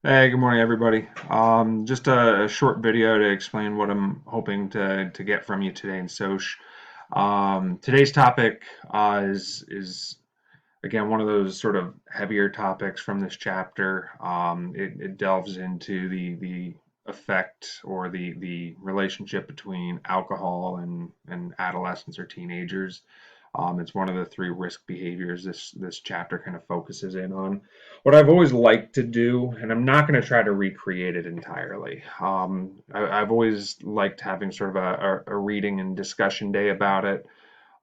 Hey, good morning, everybody. Just a short video to explain what I'm hoping to get from you today in Soch. Today's topic is again one of those sort of heavier topics from this chapter. It delves into the effect or the relationship between alcohol and adolescents or teenagers. It's one of the three risk behaviors this chapter kind of focuses in on. What I've always liked to do, and I'm not going to try to recreate it entirely. I've always liked having sort of a reading and discussion day about it.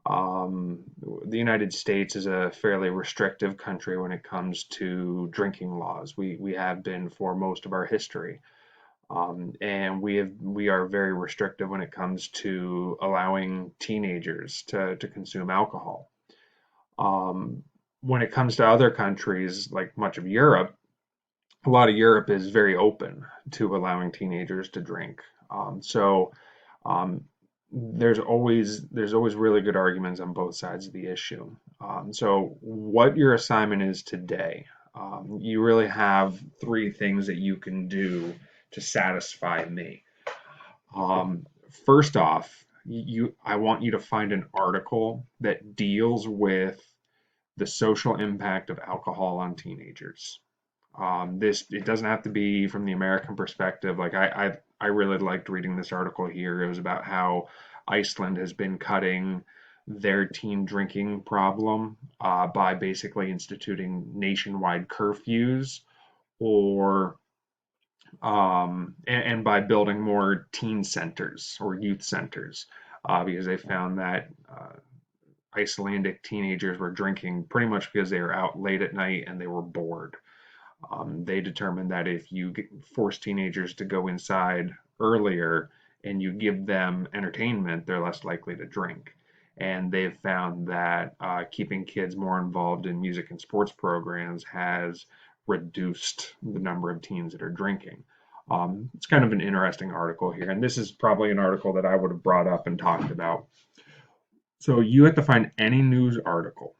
The United States is a fairly restrictive country when it comes to drinking laws. We have been for most of our history. And we are very restrictive when it comes to allowing teenagers to consume alcohol. When it comes to other countries, like much of Europe, a lot of Europe is very open to allowing teenagers to drink. So um, there's always really good arguments on both sides of the issue. So what your assignment is today, you really have three things that you can do to satisfy me. Um, First off, I want you to find an article that deals with the social impact of alcohol on teenagers. This it doesn't have to be from the American perspective. Like I really liked reading this article here. It was about how Iceland has been cutting their teen drinking problem by basically instituting nationwide curfews or and by building more teen centers or youth centers because they found that Icelandic teenagers were drinking pretty much because they were out late at night and they were bored. They determined that if you force teenagers to go inside earlier and you give them entertainment, they're less likely to drink. And they've found that keeping kids more involved in music and sports programs has reduced the number of teens that are drinking. It's kind of an interesting article here, and this is probably an article that I would have brought up and talked about. So you have to find any news article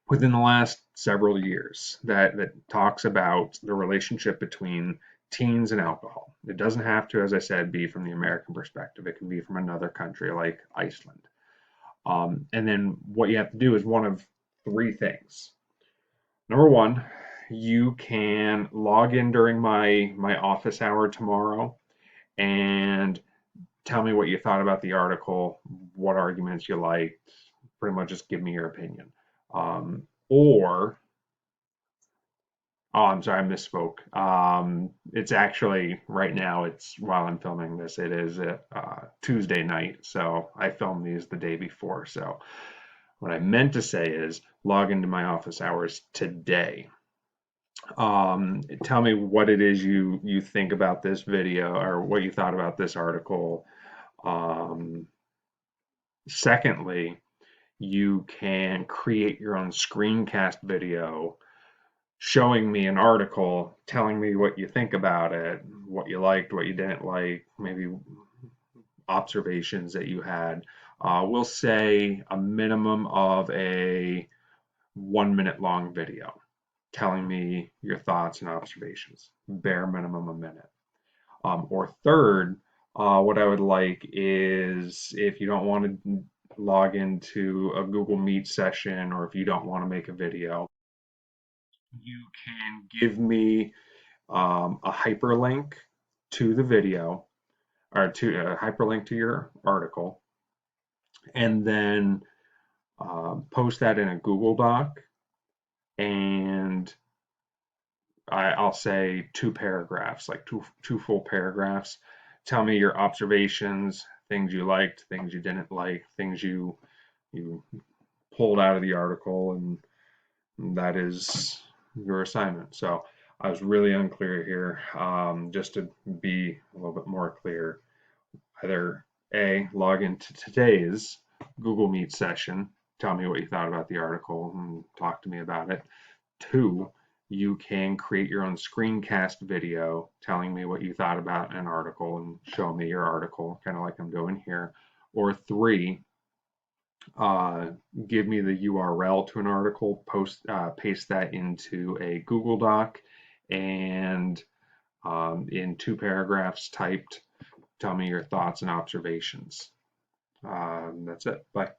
within the last several years that talks about the relationship between teens and alcohol. It doesn't have to, as I said, be from the American perspective. It can be from another country like Iceland. And then what you have to do is one of three things. Number one, you can log in during my office hour tomorrow and tell me what you thought about the article, what arguments you liked, pretty much just give me your opinion. Or Oh, I'm sorry, I misspoke. It's actually right now. It's while I'm filming this. It is Tuesday night, so I filmed these the day before. So what I meant to say is log into my office hours today. Tell me what it is you think about this video or what you thought about this article. Um, Secondly, you can create your own screencast video showing me an article, telling me what you think about it, what you liked, what you didn't like, maybe observations that you had. We'll say a minimum of a 1 minute long video telling me your thoughts and observations, bare minimum a minute. Or third, what I would like is if you don't want to log into a Google Meet session or if you don't want to make a video, you can give me a hyperlink to the video or to a hyperlink to your article, and then post that in a Google Doc. And I'll say two paragraphs, like two full paragraphs. Tell me your observations, things you liked, things you didn't like, things you pulled out of the article, and that is your assignment. So I was really unclear here. Just to be a little bit more clear, either A, log into today's Google Meet session, tell me what you thought about the article and talk to me about it. Two, you can create your own screencast video telling me what you thought about an article and show me your article, kind of like I'm doing here. Or three, uh, give me the URL to an article, paste that into a Google Doc, and in 2 paragraphs typed. Tell me your thoughts and observations. That's it. Bye.